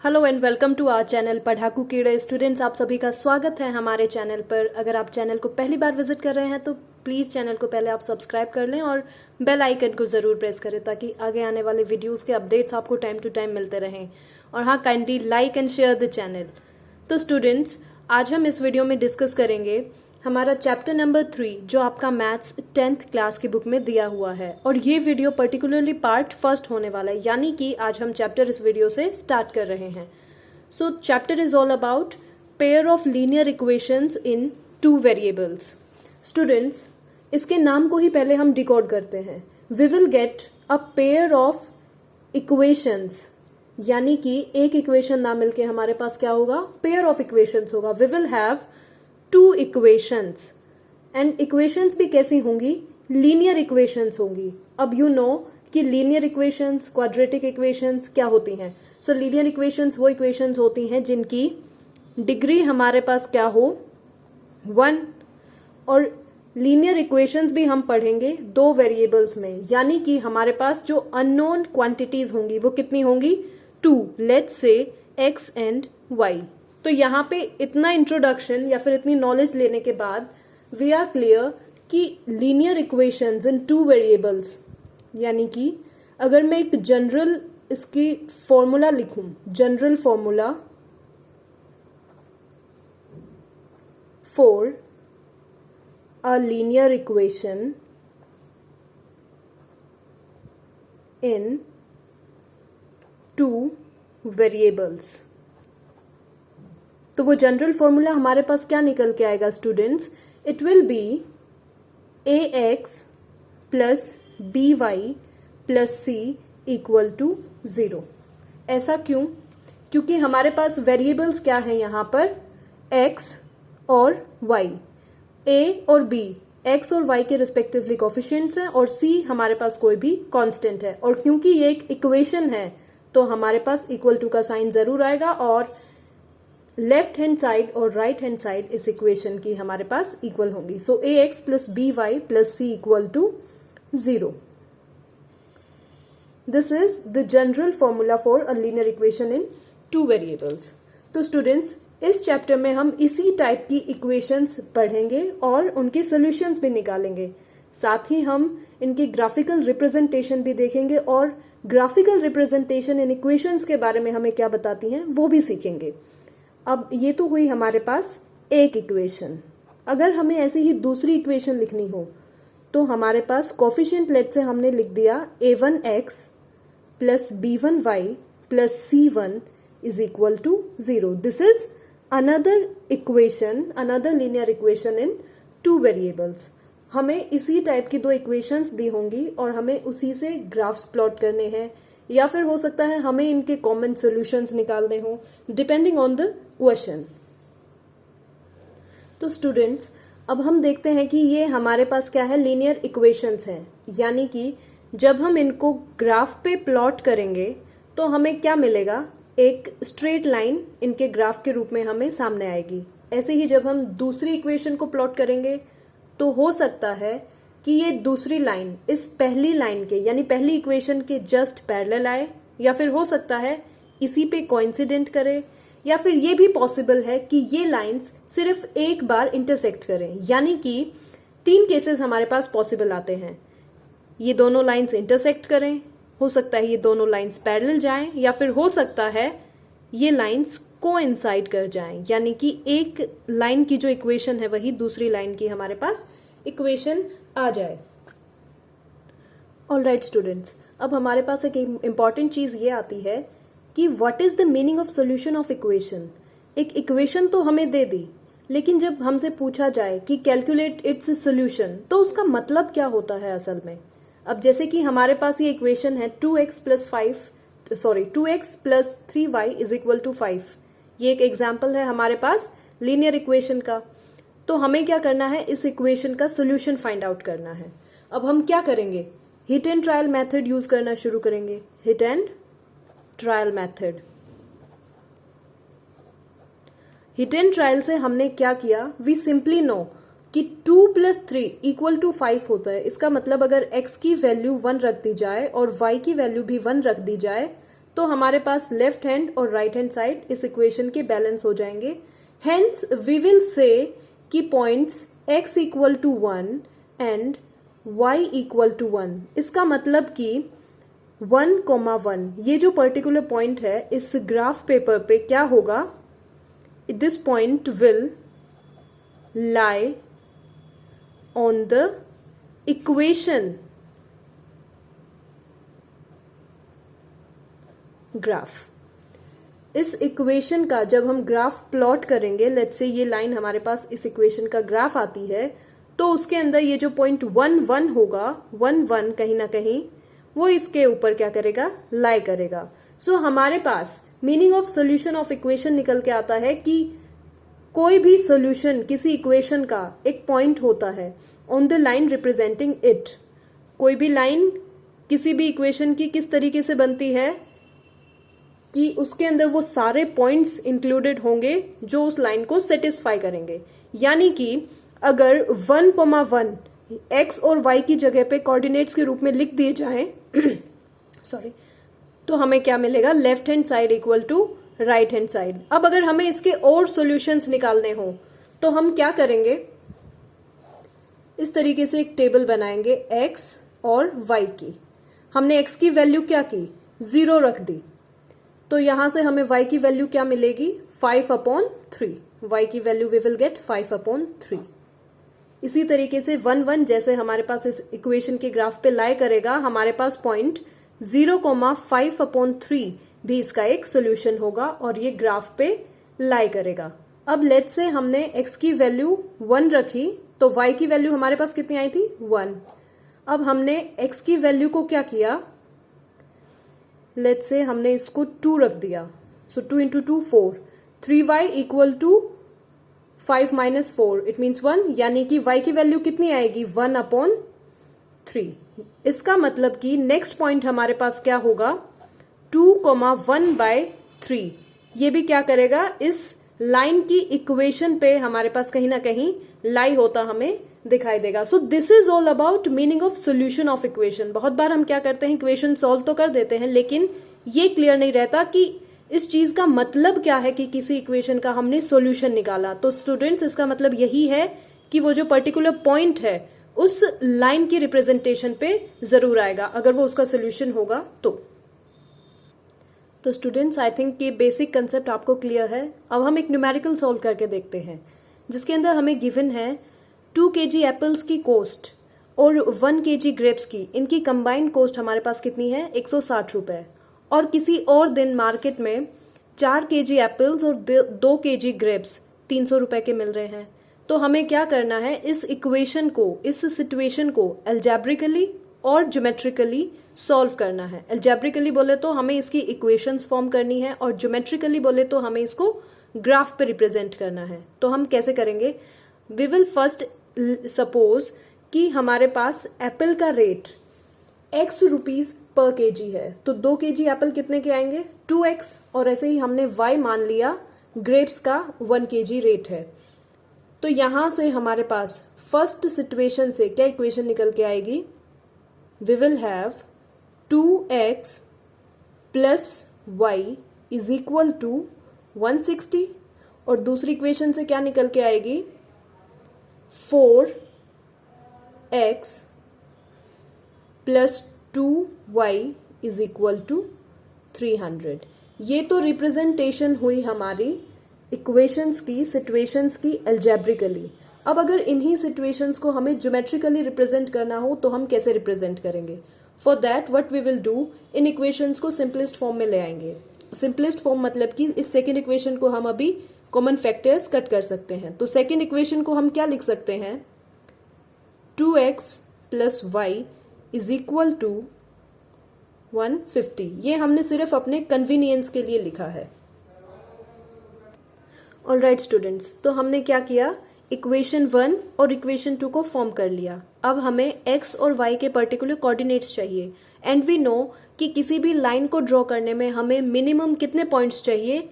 Hello and welcome to our channel Padhaku Keede. Students, आप सभी का स्वागत है हमारे चैनल पर। अगर आप चैनल को पहली बार विजिट कर रहे हैं तो प्लीज़ चैनल को पहले आप सब्सक्राइब कर लें और बेल आइकन को ज़रूर प्रेस करें ताकि आगे आने वाले वीडियोस के अपडेट्स आपको टाइम टू टाइम मिलते रहें। और हाँ, kindly like and share the channel. तो स्टूडेंट्स, आज हम इस वीडियो में डिस्कस करेंगे हमारा चैप्टर नंबर 3 जो आपका मैथ्स 10th क्लास की बुक में दिया हुआ है। और ये वीडियो पर्टिकुलरली पार्ट फर्स्ट होने वाला है, यानी कि आज हम चैप्टर इस वीडियो से स्टार्ट कर रहे हैं। So chapter is all about pair of linear equations in 2 variables. Students, इसके नाम को ही पहले हम डिकोड करते हैं। We will get a pair of equations, यानी कि एक इक्वेशन ना मिलके हमारे पास क्या होगा, पेयर ऑफ इक्वेशंस होगा। We will have 2 equations and equations भी कैसी होंगी, लीनियर इक्वेशंस होंगी। अब यू नो कि लीनियर इक्वेशंस, क्वाड्रेटिक इक्वेशंस क्या होती हैं। सो लीनियर इक्वेशंस वो इक्वेशंस होती हैं जिनकी डिग्री हमारे पास क्या हो, 1। और लीनियर इक्वेशंस भी हम पढ़ेंगे 2 वेरिएबल्स में, यानी कि हमारे पास जो अननोन क्वांटिटीज होंगी वो कितनी होंगी, 2। Let's say x and y। तो यहाँ पे इतना इंट्रोडक्शन या फिर इतनी नॉलेज लेने के बाद वी आर क्लियर कि लीनियर इक्वेशंस इन 2 वेरिएबल्स, यानी कि अगर मैं एक जनरल इसकी फॉर्मूला लिखूं, general formula for a linear equation in 2 variables, तो वो जनरल फॉर्मूला हमारे पास क्या निकल के आएगा students, it will be ax plus by plus c equal to 0। ऐसा क्यों? क्योंकि हमारे पास वेरिएबल्स क्या हैं यहाँ पर, x और y। a और b x और y के रिस्पेक्टिवली कोफिशिएंट्स हैं और c हमारे पास कोई भी कांस्टेंट है। और क्योंकि ये एक इक्वेशन है तो हमारे पास इक्वल टू का साइन जरूर आएगा और लेफ्ट हैंड साइड और राइट हैंड साइड इस इक्वेशन की हमारे पास इक्वल होंगी। So ax plus by plus c equal to 0। This is the general formula for a linear equation in 2 variables. तो स्टूडेंट्स, इस चैप्टर में हम इसी टाइप की इक्वेशंस पढ़ेंगे और उनके सॉल्यूशंस भी निकालेंगे। साथ ही हम इनकी ग्राफिकल रिप्रेजेंटेशन भी देखेंगे और ग्राफिकल रिप्रेजेंटेशन इन इक्वेशंस के बारे में हमें क्या बताती हैं वो भी सीखेंगे। अब ये तो हुई हमारे पास एक इक्वेशन। अगर हमें ऐसी ही दूसरी इक्वेशन लिखनी हो तो हमारे पास कोफिशिएंट लेट से हमने लिख दिया a1x plus b1y plus c1 is equal to 0। This is another equation, another linear equation in 2 variables. हमें इसी टाइप की 2 इक्वेशंस दी होंगी और हमें उसी से ग्राफ्स प्लॉट करने हैं, या फिर हो सकता है हमें इनके कॉमन सॉल्यूशंस निकालने हो, डिपेंडिंग ऑन द क्वेश्चन। तो स्टूडेंट्स, अब हम देखते हैं कि ये हमारे पास क्या है, लीनियर इक्वेशंस हैं। यानी कि जब हम इनको ग्राफ पे प्लॉट करेंगे तो हमें क्या मिलेगा, एक स्ट्रेट लाइन इनके ग्राफ के रूप में हमें सामने आएगी। ऐसे ही जब हम दूसरी इक्वेशन को प्लॉट करेंगे तो हो सकता है कि ये दूसरी लाइन इस पहली लाइन के, यानी पहली इक्वेशन के जस्ट पैरेलल आए, या फिर हो सकता है इसी पे कोइंसिडेंट करे, या फिर ये भी पॉसिबल है कि ये लाइंस सिर्फ एक बार इंटरसेक्ट करें। यानी कि 3 केसेस हमारे पास पॉसिबल आते हैं। ये दोनों लाइंस इंटरसेक्ट करें, हो सकता है ये दोनों लाइंस पैरेलल जाएं, या फिर हो सकता है ये लाइंस कोइंसाइड कर जाएं, यानी कि एक लाइन की जो इक्वेशन है वही दूसरी लाइन की हमारे पास इक्वेशन आ जाए। ऑलराइट स्टूडेंट्स, अब हमारे पास एक इंपॉर्टेंट चीज ये आती है कि what is the meaning of solution of equation. एक इक्वेशन तो हमें दे दी, लेकिन जब हमसे पूछा जाए कि कैलकुलेट इट्स सॉल्यूशन तो उसका मतलब क्या होता है असल में। अब जैसे कि हमारे पास ये इक्वेशन है 2x plus 3y is equal टू 5। ये एक एग्जाम्पल है हमारे पास लीनियर इक्वेशन का। तो हमें क्या करना है, इस इक्वेशन का सॉल्यूशन फाइंड आउट करना है। अब हम क्या करेंगे, hit and trial method use करना शुरू करेंगे। Hit and trial method, hit and trial से हमने क्या किया, वी सिंपली नो कि 2 प्लस 3 इक्वल टू 5 होता है। इसका मतलब अगर x की वैल्यू 1 रख दी जाए और y की वैल्यू भी 1 रख दी जाए तो हमारे पास लेफ्ट हैंड और राइट हैंड साइड इस इक्वेशन के बैलेंस हो जाएंगे। हेंस वी विल से कि points x equal to 1 and y equal to 1, इसका मतलब कि 1,1 ये जो पर्टिकुलर पॉइंट है इस ग्राफ पेपर पे क्या होगा, this point will lie on the equation graph. इस इक्वेशन का जब हम ग्राफ प्लॉट करेंगे, लेट्स से ये लाइन हमारे पास इस इक्वेशन का ग्राफ आती है, तो उसके अंदर ये जो पॉइंट 1,1 होगा, 1,1 कहीं ना कहीं वो इसके ऊपर क्या करेगा, लाई करेगा। सो हमारे पास meaning of solution of equation निकल के आता है कि कोई भी सोल्यूशन किसी इक्वेशन का एक पॉइंट होता है on the line representing it. कोई भी लाइन किसी भी इक्वेशन की किस तरीके से बनती है कि उसके अंदर वो सारे पॉइंट्स इंक्लूडेड होंगे जो उस लाइन को सेटिस्फाई करेंगे। यानी कि अगर 1,1 x और y की जगह पे कोऑर्डिनेट्स के रूप में लिख दिए जाएं सॉरी, तो हमें क्या मिलेगा, left hand side equal to right hand side. अब अगर हमें इसके और सॉल्यूशंस निकालने हो तो हम क्या करेंगे, इस तरीके से एक टेबल बनाएंगे x और y की। हमने x की वैल्यू क्या की, 0 रख दी, तो यहां से हमें y की वैल्यू क्या मिलेगी, 5/3। y की वैल्यू वी विल गेट 5/3। इसी तरीके से 1,1 जैसे हमारे पास इस इक्वेशन के ग्राफ पे लाई करेगा, हमारे पास पॉइंट 0,5/3 भी इसका एक सोल्यूशन होगा और ये ग्राफ पे लाई करेगा। अब लेट्स से हमने x की वैल्यू 1 रखी, तो y की वैल्यू हमारे पास कितनी आई थी, 1। अब हमने x की वैल्यू को क्या किया, लेट्स से हमने इसको 2 रख दिया, सो 2 × 2 4, 3y इक्वल टू 5 - 4 इट मीन्स 1, यानी कि y की वैल्यू कितनी आएगी, 1/3। इसका मतलब कि नेक्स्ट पॉइंट हमारे पास क्या होगा, 2,1/3। ये भी क्या करेगा, इस लाइन की इक्वेशन पे हमारे पास कहीं ना कहीं लाई होता हमें दिखाई देगा। सो this is all about meaning of solution of equation. बहुत बार हम क्या करते हैं, इक्वेशन सॉल्व तो कर देते हैं, लेकिन ये क्लियर नहीं रहता कि इस चीज का मतलब क्या है कि किसी इक्वेशन का हमने सॉल्यूशन निकाला। तो स्टूडेंट्स, इसका मतलब यही है कि वो जो पर्टिकुलर पॉइंट है उस लाइन की रिप्रेजेंटेशन पे जरूर आएगा, अगर वो उसका सोल्यूशन होगा तो स्टूडेंट्स, आई थिंक ये बेसिक कंसेप्ट आपको क्लियर है। अब हम एक न्यूमेरिकल सॉल्व करके देखते हैं, जिसके अंदर हमें गिवन है 2 kg एप्पल्स की कॉस्ट और 1 kg ग्रेप्स की, इनकी कंबाइंड कॉस्ट हमारे पास कितनी है, 160 रुपए। और किसी और दिन मार्केट में 4 kg एप्पल्स और 2 kg ग्रेप्स 300 रुपए के मिल रहे हैं। तो हमें क्या करना है, इस इक्वेशन को, इस सिचुएशन को एल्जेब्रिकली और ज्योमेट्रिकली सॉल्व करना है। एल्जेब्रिकली बोले तो हमें इसकी इक्वेशंस फॉर्म करनी है, और ज्योमेट्रिकली बोले तो हमें इसको ग्राफ पे रिप्रेजेंट करना है। तो हम कैसे करेंगे, वी विल फर्स्ट सपोज कि हमारे पास एप्पल का rate x rupees per kg है, तो 2 kg एप्पल कितने के आएंगे, 2x। और ऐसे ही हमने y मान लिया, ग्रेप्स का 1 kg रेट है। तो यहां से हमारे पास फर्स्ट सिचुएशन से क्या इक्वेशन निकल के आएगी, we will have 2x plus y is equal to 160। और दूसरी इक्वेशन से क्या निकल के आएगी, 4x plus 2y is equal to 300। ये तो रिप्रेजेंटेशन हुई हमारी इक्वेशंस की, सिचुएशंस की एल्जेब्रिकली। अब अगर इन्हीं सिचुएशंस को हमें ज्योमेट्रिकली रिप्रेजेंट करना हो तो हम कैसे रिप्रेजेंट करेंगे, for that what we will do, इन इक्वेशंस को सिंपलेस्ट फॉर्म में ले आएंगे। सिंपलेस्ट फॉर्म मतलब कि इस सेकेंड इक्वेशन को हम अभी कॉमन फैक्टर्स कट कर सकते हैं। तो सेकेंड इक्वेशन को हम क्या लिख सकते हैं, 2x plus y is equal to 150। ये हमने सिर्फ अपने कन्वीनियंस के लिए लिखा है। ऑलराइट स्टूडेंट्स, तो हमने क्या किया, इक्वेशन 1 और इक्वेशन 2 को फॉर्म कर लिया। अब हमें x और y के पर्टिकुलर कोऑर्डिनेट्स चाहिए, एंड वी नो कि किसी भी लाइन को ड्रॉ करने में हमें मिनिमम कितने पॉइंट्स चाहिए,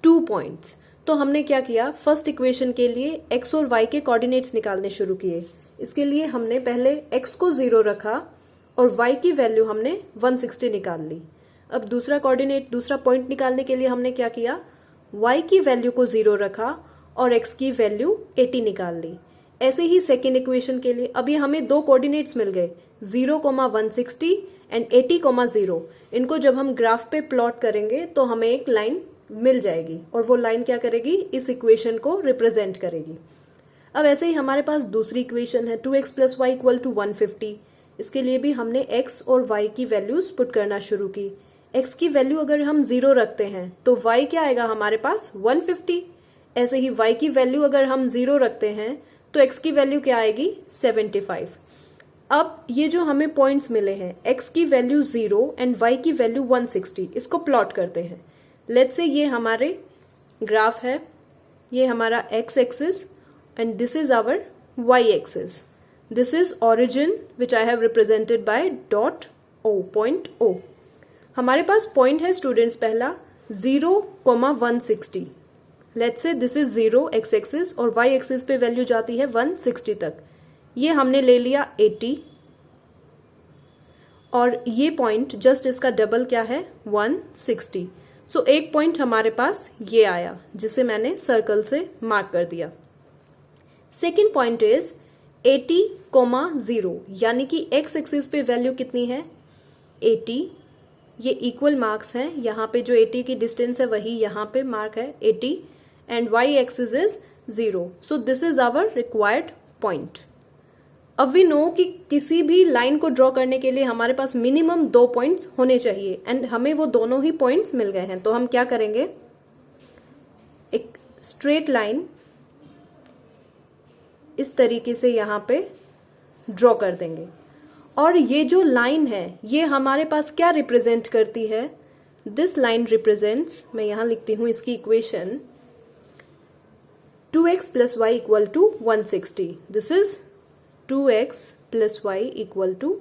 2 पॉइंट्स। तो हमने क्या किया, फर्स्ट इक्वेशन के लिए x और y के कोऑर्डिनेट्स निकालने शुरू किए। इसके लिए हमने पहले x को 0 रखा और y की वैल्यू हमने 160 निकाल ली। अब दूसरा कोऑर्डिनेट, दूसरा पॉइंट निकालने के लिए हमने क्या किया, y की वैल्यू को 0 रखा और x की वैल्यू 80 निकाल ली। ऐसे ही सेकेंड इक्वेशन के लिए अभी हमें दो कोऑर्डिनेट्स मिल गए, 0,160 एंड 80,0। इनको जब हम ग्राफ पे प्लॉट करेंगे तो हमें एक लाइन मिल जाएगी और वो लाइन क्या करेगी, इस इक्वेशन को रिप्रेजेंट करेगी। अब ऐसे ही हमारे पास दूसरी इक्वेशन है 2x plus y equal to 150। इसके लिए भी हमने x और y की वैल्यूज पुट करना शुरू की। x की वैल्यू अगर हम 0 रखते हैं तो y क्या आएगा हमारे पास, 150। ऐसे ही y की वैल्यू अगर हम 0 रखते हैं तो x की वैल्यू क्या आएगी, 75। अब ये जो हमें पॉइंट्स मिले हैं, x की वैल्यू 0 एंड y की वैल्यू 160, इसको प्लॉट करते हैं। लेट्स से ये हमारे ग्राफ है, ये हमारा x axis and this is our y axis. This is origin which I have represented by dot O, point O. हमारे पास पॉइंट है स्टूडेंट्स पहला 0,160। Let's say this is 0 x axis और y axis पे value जाती है 160 तक। ये हमने ले लिया 80 और ये पॉइंट जस्ट इसका डबल क्या है, 160। सो एक पॉइंट हमारे पास ये आया जिसे मैंने सर्कल से मार्क कर दिया। सेकेंड पॉइंट इज 80,0, यानी कि x एक्सिस पे वैल्यू कितनी है, 80। ये इक्वल मार्क्स हैं, यहाँ पे जो 80 की डिस्टेंस है वही यहाँ पे मार्क है 80 and y axis is 0। So this is our required point. अब वी नो कि किसी भी लाइन को ड्रॉ करने के लिए हमारे पास मिनिमम 2 पॉइंट्स होने चाहिए एंड हमें वो दोनों ही पॉइंट्स मिल गए हैं। तो हम क्या करेंगे, एक स्ट्रेट लाइन इस तरीके से यहाँ पे ड्रॉ कर देंगे और ये जो लाइन है ये हमारे पास क्या रिप्रेजेंट करती है, दिस लाइन रिप्रेजेंट्स, मैं यहाँ लिखती हूँ इसकी equation, 2x plus y equal to 160। This is 2x plus y equal to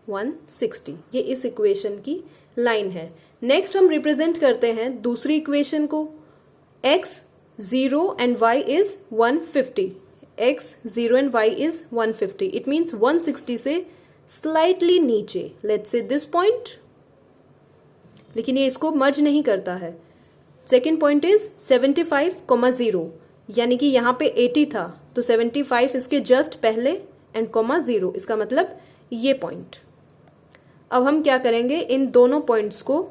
160। ये इस इक्वेशन की लाइन है। नेक्स्ट हम रिप्रेजेंट करते हैं दूसरी इक्वेशन को, x 0 and y is 150। x 0 and y is 150। It means 160 से स्लाइटली नीचे, लेट्स से दिस पॉइंट, लेकिन ये इसको मर्ज नहीं करता है। सेकेंड पॉइंट इज 75,0, यानी कि यहाँ पे 80 था तो 75 इसके जस्ट पहले एंड कॉमा 0, इसका मतलब ये पॉइंट। अब हम क्या करेंगे, इन दोनों पॉइंट्स को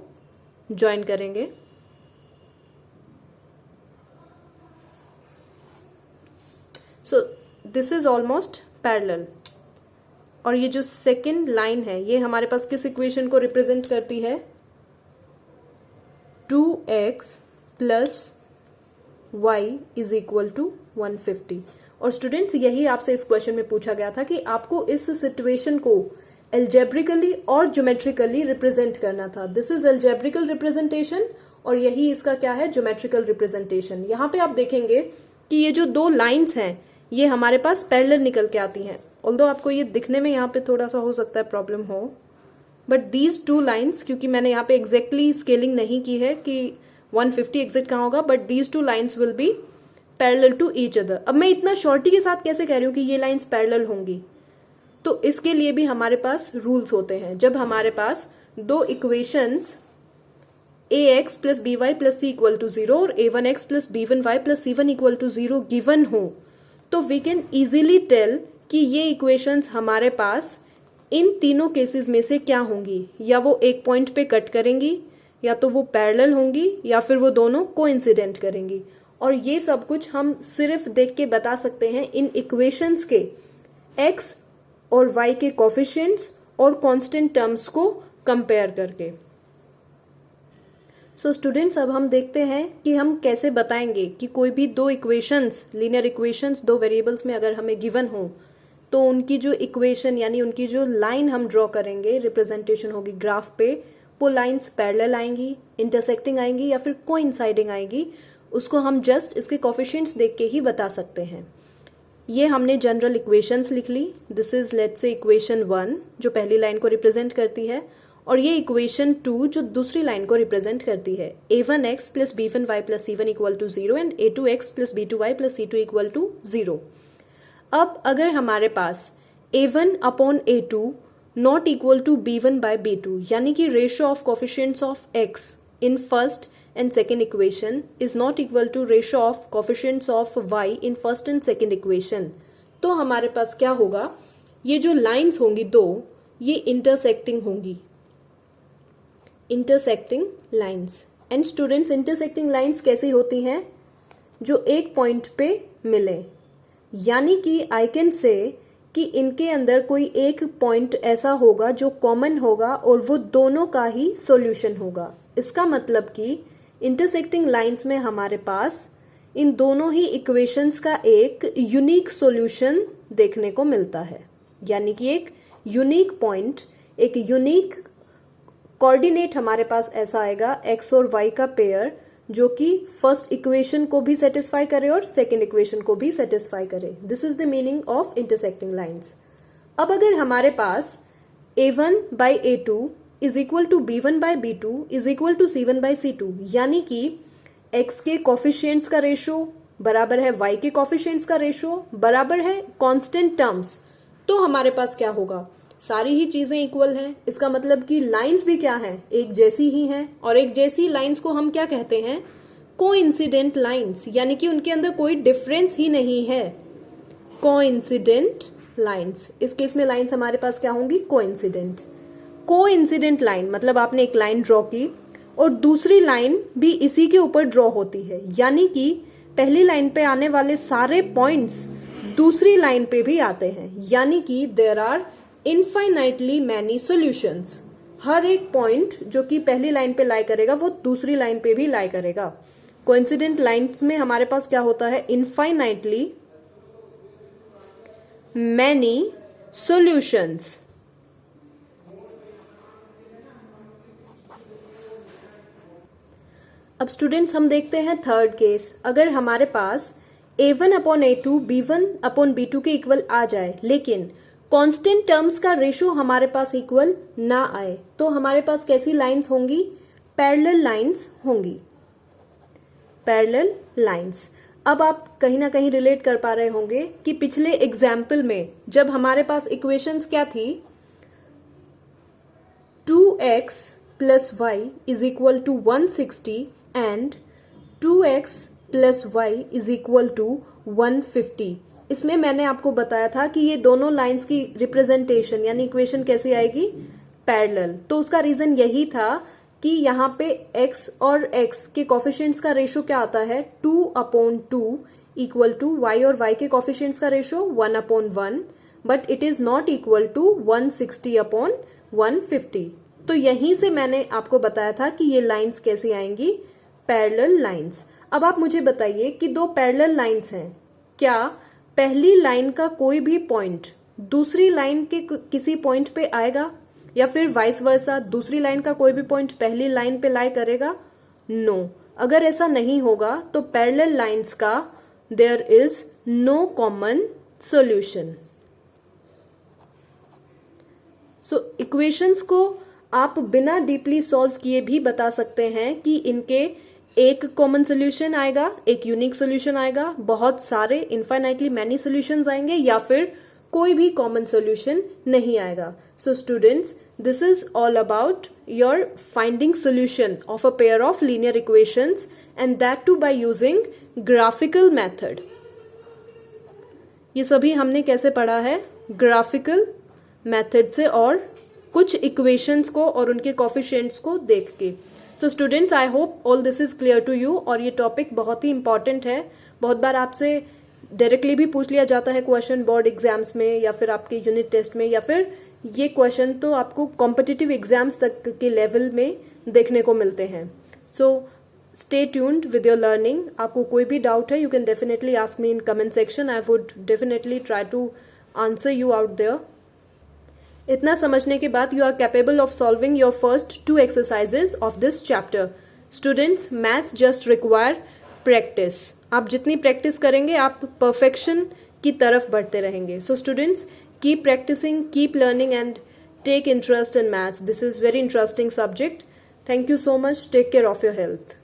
ज्वाइन करेंगे। सो दिस इज ऑलमोस्ट पैरेलल और ये जो सेकेंड लाइन है ये हमारे पास किस इक्वेशन को रिप्रेजेंट करती है, 2x plus y is equal to 150। और स्टूडेंट्स यही आपसे इस क्वेश्चन में पूछा गया था कि आपको इस सिचुएशन को एल्जेब्रिकली और ज्योमेट्रिकली रिप्रेजेंट करना था। दिस इज एल्जेब्रिकल रिप्रेजेंटेशन और यही इसका क्या है, ज्योमेट्रिकल रिप्रेजेंटेशन। यहाँ पे आप देखेंगे कि ये जो दो लाइंस हैं ये हमारे पास पैरेलल निकल के आती हैं। ऑल्दो आपको ये दिखने में यहाँ पे थोड़ा सा हो सकता है प्रॉब्लम हो, बट दीज टू लाइन्स, क्योंकि मैंने यहाँ पे एग्जैक्टली स्केलिंग नहीं की है कि 150 एग्जैक्ट कहाँ होगा, but these two lines will be parallel to each other. अब मैं इतना शॉर्टी के साथ कैसे कह रही हूँ कि ये लाइन्स पैरेलल होंगी, तो इसके लिए भी हमारे पास रूल्स होते हैं। जब हमारे पास दो equations ax plus b y plus c equal to 0 और a1x plus b1y plus c1 equal to 0 given हो, तो वी कैन इजीली टेल कि ये इक्वेशंस हमारे पास इन तीनों केसेस में से क्या होंगी, या वो एक पॉइंट पे कट करेंगी, या तो वो पैरेलल होंगी, या फिर वो दोनों कोइंसिडेंट करेंगी। और ये सब कुछ हम सिर्फ देख के बता सकते हैं इन इक्वेशंस के x और y के कोफिशिएंट्स और कांस्टेंट टर्म्स को कंपेयर करके। सो स्टूडेंट्स, अब हम देखते हैं कि हम कैसे बताएंगे कि कोई भी दो इक्वेशंस, लीनियर इक्वेशंस दो वेरिएबल्स में अगर हमें गिवन हो तो उनकी जो इक्वेशन यानी उनकी जो लाइन हम ड्रॉ करेंगे, रिप्रेजेंटेशन होगी ग्राफ पे, वो लाइंस पैरेलल आएंगी, इंटरसेक्टिंग आएंगी या फिर कोइंसाइडिंग आएंगी, उसको हम जस्ट इसके कोफिशिएंट्स देख के ही बता सकते हैं। ये हमने जनरल इक्वेशंस लिख ली। This is let's say equation 1 जो पहली लाइन को रिप्रेजेंट करती है, और ये इक्वेशन 2 जो दूसरी लाइन को रिप्रेजेंट करती है, a1x plus b1y plus c1 equal to 0 and a2x plus b2y plus c2 equal to 0। अब अगर हमारे पास a1 upon a2 not equal to b1/b2, यानी कि ratio of coefficients of x in first and second equation is not equal to ratio of coefficients of y in first and second equation. तो हमारे पास क्या होगा, ये जो lines होंगी दो, ये इंटरसेक्टिंग होंगी, intersecting lines. And students, intersecting lines कैसी होती हैं, जो एक पॉइंट पे मिले, यानी कि आई कैन से कि इनके अंदर कोई एक पॉइंट ऐसा होगा जो कॉमन होगा और वो दोनों का ही सॉल्यूशन होगा। इसका मतलब कि इंटरसेक्टिंग लाइंस में हमारे पास इन दोनों ही इक्वेशंस का एक यूनिक सॉल्यूशन देखने को मिलता है, यानी कि एक यूनिक पॉइंट, एक यूनिक कोऑर्डिनेट हमारे पास ऐसा आएगा x और y का पेयर, जो कि फर्स्ट इक्वेशन को भी सेटिस्फाई करे और सेकेंड इक्वेशन को भी सेटिस्फाई करे। This is the meaning of intersecting lines. अब अगर हमारे पास a1/a2 is equal to b1/b2 is equal to c1/c2, यानी कि x के कोफिशिएंट्स का रेशियो बराबर है y के कोफिशिएंट्स का रेशियो बराबर है कांस्टेंट टर्म्स, तो हमारे पास क्या होगा, सारी ही चीजें इक्वल हैं। इसका मतलब कि लाइंस भी क्या हैं, एक जैसी ही हैं। और एक जैसी लाइंस को हम क्या कहते हैं, कोइंसिडेंट लाइंस, यानी कि उनके अंदर कोई डिफरेंस ही नहीं है, कोइंसिडेंट लाइंस। इस केस में लाइंस हमारे पास क्या होंगी, कोइंसिडेंट। कोइंसिडेंट लाइन मतलब आपने एक लाइन ड्रॉ की और दूसरी लाइन भी इसी के ऊपर ड्रॉ होती है, यानी कि पहली लाइन पे आने वाले सारे पॉइंट्स दूसरी लाइन पे भी आते हैं, यानी कि there are infinitely many solutions. हर एक पॉइंट जो कि पहली लाइन पे लाई करेगा वो दूसरी लाइन पे भी लाई करेगा। कोइंसिडेंट लाइंस में हमारे पास क्या होता है, इनफाइनाइटली मैनी सॉल्यूशंस। अब स्टूडेंट्स हम देखते हैं थर्ड केस। अगर हमारे पास a1/a2 b1/b2 के इक्वल आ जाए, लेकिन कांस्टेंट टर्म्स का रेशियो हमारे पास इक्वल ना आए, तो हमारे पास कैसी लाइंस होंगी, पैरेलल लाइंस होंगी, पैरेलल लाइंस। अब आप कहीं ना कहीं रिलेट कर पा रहे होंगे कि पिछले एग्जाम्पल में जब हमारे पास इक्वेशंस क्या थी, 2x + y is equal to 160 and 2x + y is equal to 150। इसमें मैंने आपको बताया था कि ये दोनों लाइंस की रिप्रेजेंटेशन यानी इक्वेशन कैसी आएगी, पैरेलल। तो उसका रीजन यही था कि यहाँ पे x और x के कोफिशिएंट्स का रेशियो क्या आता है, 2/2 इक्वल टू y और y के कोफिशिएंट्स का ratio 1/1, but it is not equal to 160/150। तो यहीं से मैंने आपको बताया था कि ये लाइंस कैसी आएंगी, पैरेलल लाइंस। अब आप मुझे बताइए कि दो पैरेलल लाइंस हैं, क्या पहली लाइन का कोई भी पॉइंट दूसरी लाइन के किसी पॉइंट पे आएगा, या फिर वाइस वर्सा दूसरी लाइन का कोई भी पॉइंट पहली लाइन पे लाई करेगा? नो। अगर ऐसा नहीं होगा तो पैरेलल लाइंस का there is no common solution. So equations को आप बिना डीपली सॉल्व किए भी बता सकते हैं कि इनके एक कॉमन सोल्यूशन आएगा, एक यूनिक सोल्यूशन आएगा, बहुत सारे इनफाइनाइटली मैनी सोल्यूशंस आएंगे, या फिर कोई भी कॉमन सोल्यूशन नहीं आएगा। So students, this is all about your finding solution of a pair of linear equations and that too by using graphical method. ये सभी हमने कैसे पढ़ा है, ग्राफिकल मेथड से और कुछ इक्वेशंस को और उनके कोफिशिएंट्स को देख के। So students, I hope all this is clear to you. और ये टॉपिक बहुत ही इंपॉर्टेंट है, बहुत बार आपसे डायरेक्टली भी पूछ लिया जाता है क्वेश्चन बोर्ड एग्जाम्स में या फिर आपके यूनिट टेस्ट में, या फिर ये क्वेश्चन तो आपको कॉम्पिटिटिव एग्जाम्स तक के लेवल में देखने को मिलते हैं। So stay tuned with your learning. आपको कोई भी डाउट है, you can definitely ask me in comment section. I would definitely try to answer you out there. इतना समझने के बाद you are capable of solving your first 2 exercises of this chapter. Students, maths just require practice. आप जितनी practice करेंगे आप perfection की तरफ बढ़ते रहेंगे। So students, keep practising, keep learning and take interest in maths. This is very interesting subject. Thank you so much. Take care of your health.